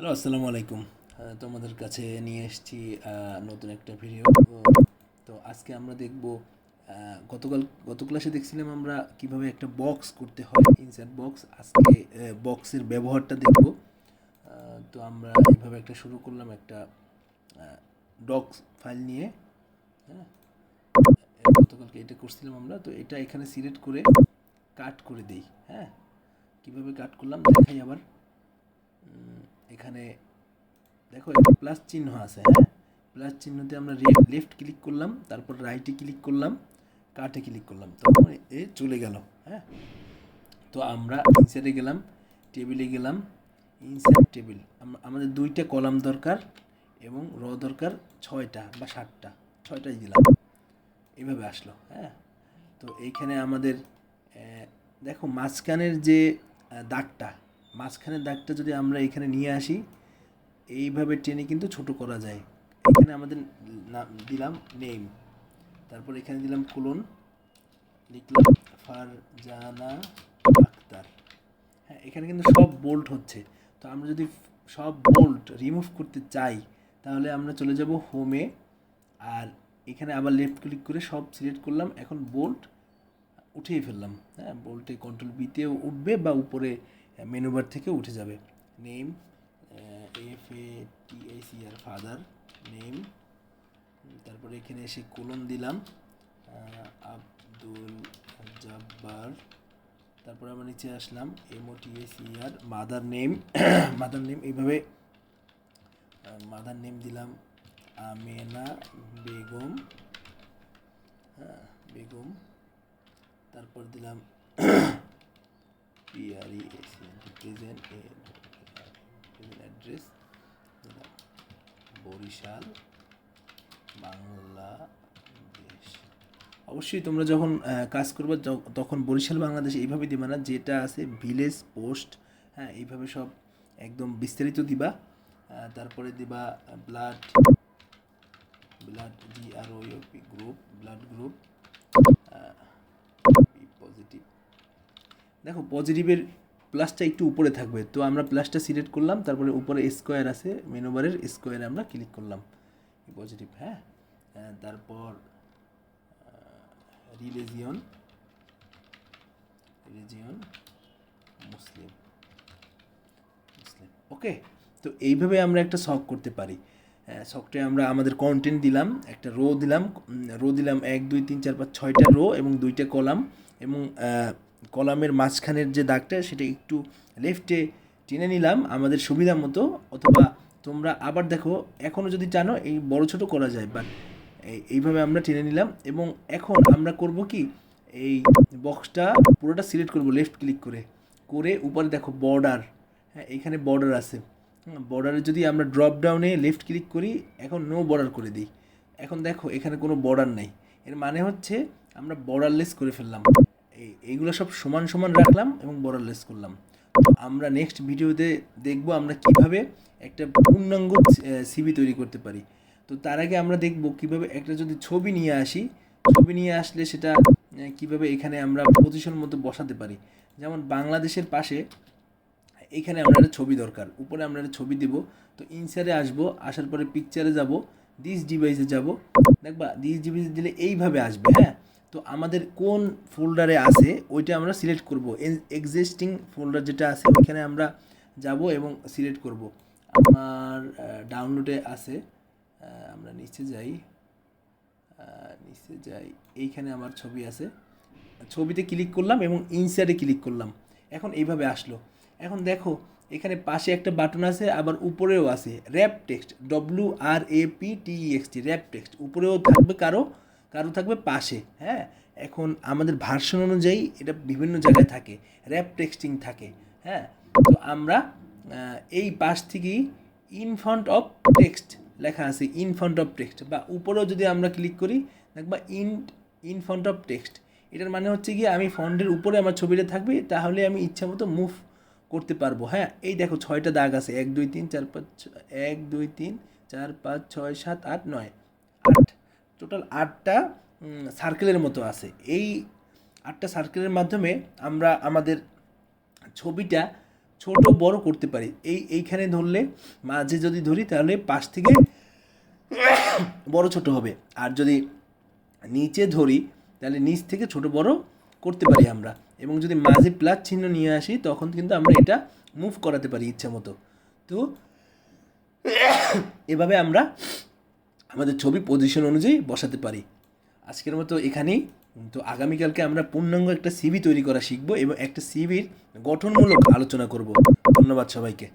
Hello, আসসালামু আলাইকুম। তোমাদের কাছে নিয়ে এসেছি নতুন একটা ভিডিও। তো আজকে আমরা দেখব, গত ক্লাসে দেখছিলাম আমরা কিভাবে একটা বক্স করতে হয়, ইনসার্ট বক্স। আজকে বক্সের ব্যবহারটা দেখব। তো আমরা এইভাবে একটা শুরু করলাম, একটা ডক্স ফাইল নিয়ে। হ্যাঁ, গতকালকে এটা করছিলাম আমরা। তো এটা এখানে সিলেক্ট করে কাট করে দেই। হ্যাঁ, কিভাবে কাট করলাম দেখাই আবার। এখানে দেখো একটা প্লাস চিহ্ন আছে। হ্যাঁ, প্লাস চিহ্নতে আমরা লেফট ক্লিক করলাম, তারপর রাইটে ক্লিক করলাম, কাটে ক্লিক করলাম, তখন এ চলে গেল। হ্যাঁ, তো আমরা ইনসার্টে গেলাম, টেবিলে গেলাম, ইনসার্ট টেবিল। আমাদের দুইটা কলাম দরকার এবং র দরকার 6টা বা 7টা, 6টাই দিলাম। এইভাবে আসলো। হ্যাঁ, তো এইখানে আমাদের দেখো মাঝখানের যে দাগটা, মাঝখানের দাগটা যদি আমরা এখানে নিয়ে আসি, এইভাবে টেনে কিন্তু ছোট করা যায়। এখানে আমাদের নাম দিলাম নেম, তারপর এখানে দিলাম কোলন, লিখলাম ফারজানা আক্তার। হ্যাঁ, এখানে কিন্তু সব বোল্ট হচ্ছে। তো আমরা যদি সব বোল্ট রিমুভ করতে চাই, তাহলে আমরা চলে যাব হোমে, আর এখানে আবার লেফট ক্লিক করে সব সিলেক্ট করলাম। এখন বোল্ট উঠিয়ে ফেললাম। হ্যাঁ, বোল্টে কন্ট্রোল বিতেও উঠবে বা উপরে মেনু বার থেকে উঠে যাবে। নেম, FATICR, ফাদার নেম, তারপরে এখানে এসে কোলন দিলাম, আব্দুল জব্বার। তারপরে আমরা নিচে আসলাম, MOTACR, mother name, mother name এইভাবে মাদার নেম দিলাম আমেনা বেগম। হ্যাঁ, বেগম। তারপর দিলাম প্রেজেন্ট অ্যাড্রেস দিলাম বরিশাল, বাংলাদেশ। অবশ্যই তোমরা যখন কাজ করবে তখন বরিশাল বাংলাদেশ এইভাবে দিবা না, যেটা আছে ভিলেজ পোস্ট। হ্যাঁ, এইভাবে সব একদম বিস্তারিত দিবা। তারপরে দিবা blood, GROUP group, blood group positive. দেখো পজিটিভের প্লাসটা একটু উপরে থাকবে, তো আমরা প্লাসটা সিলেক্ট করলাম, তারপরে উপরে স্কোয়ার আছে, মেনু বারের স্কোয়ারে আমরা ক্লিক করলাম পজিটিভ। হ্যাঁ, তারপর রিলিজিয়ন, রিজিয়ন মুসলিম, মুসলিম। ওকে, তো এইভাবে আমরা একটা শখ করতে পারি। শখটায় আমরা আমাদের কন্টেন্ট দিলাম, একটা রো দিলাম 1 2 3 4 5 6টা রো এবং 2টা কলাম, এবং কলামের মাঝখানের যে দাগটা সেটা একটু লেফটে টেনে নিলাম আমাদের সুবিধা মতো। অথবা তোমরা আবার দেখো, এখনও যদি টানো এই বড় ছোট করা যায়, বাট এইভাবে আমরা টেনে নিলাম। এবং এখন আমরা করব কি, এই বক্সটা পুরোটা সিলেক্ট করব লেফট ক্লিক করে, করে উপরে দেখো বর্ডার। হ্যাঁ, এখানে বর্ডার আছে। বর্ডারে যদি আমরা ড্রপ ডাউনে লেফট ক্লিক করি, এখন নো বর্ডার করে দিই, এখন দেখো এখানে কোনো বর্ডার নাই। এর মানে হচ্ছে আমরা বর্ডারলেস করে ফেললাম। এইগুলো সব সমান সমান রাখলাম এবং বর্ডারলেস করলাম। তো আমরা নেক্সট ভিডিওতে দেখব আমরা কিভাবে একটা পূর্ণাঙ্গ সিভি তৈরি করতে পারি। তো তার আগে আমরা দেখব কিভাবে একটা যদি ছবি নিয়ে আসি, ছবি নিয়ে আসলে সেটা কিভাবে এখানে আমরা পজিশন মতো বসাতে পারি। যেমন বাংলাদেশের পাশে এখানে আমরা একটা ছবি দরকার, উপরে আমরা একটা ছবি দিব। তো ইনসারে আসবো, আসার পরে পিকচারে যাব, দিস ডিভাইসে যাব, দেখবা দিস ডিভাইসে দিলে এইভাবে আসবে। হ্যাঁ, তো আমাদের কোন ফোল্ডারে আছে ওইটা আমরা সিলেক্ট করব। এক্সিস্টিং ফোল্ডার যেটা আছে ওইখানে আমরা যাব এবং সিলেক্ট করব। আমার ডাউনলোডে আছে, আমরা নিচে যাই, এইখানে আমার ছবি আছে, ছবিতে ক্লিক করলাম এবং ইনসার্টে ক্লিক করলাম। এখন এইভাবে আসলো। এখন দেখো এখানে পাশে একটা বাটন আছে, আবার উপরেও আছে rap text, WRAPTEXT, rap text উপরেও থাকবে, কারো কারো থাকবে পাশে। হ্যাঁ, এখন আমাদের ভার্সন অনুযায়ী এটা বিভিন্ন জায়গায় থাকে, র্যাপ টেক্সটিং থাকে। হ্যাঁ, তো আমরা এই পাশ থেকেই ইন ফ্রন্ট অফ টেক্সট লেখা আছে, ইন ফ্রন্ট অফ টেক্সট, বা উপরেও যদি আমরা ক্লিক করি দেখবা ইন ফ্রন্ট অফ টেক্সট। এটার মানে হচ্ছে কি, আমি ফন্টের উপরে আমার ছবিটা থাকবে, তাহলে আমি ইচ্ছা মতো মুভ করতে পারবো। হ্যাঁ, এই দেখো 6টা দাগ আছে, 1 2 3 4 5, 1 2 3 4 5 6 7 8 9, 8, টোটাল 8টা সার্কেলের মতো আছে। এই 8টা সার্কেলের মাধ্যমে আমরা আমাদের ছবিটা ছোট বড় করতে পারি। এইখানে ধরলে, মাঝে যদি ধরি তাহলে পাশ থেকে বড় ছোট হবে, আর যদি নিচে ধরি তাহলে নিচ থেকে ছোট বড় করতে পারি আমরা। এবং যদি মাঝে প্লাস চিহ্ন নিয়ে আসি তখন কিন্তু আমরা এটা মুভ করাতে পারি ইচ্ছা মতো। তো এভাবে আমরা আমাদের ছবি পজিশন অনুযায়ী বসাতে পারি। আজকের মতো এখানেই। তো আগামীকালকে আমরা পূর্ণাঙ্গ একটা সিভি তৈরি করা শিখব এবং একটা সিভির গঠনমূলক আলোচনা করব। ধন্যবাদ সবাইকে।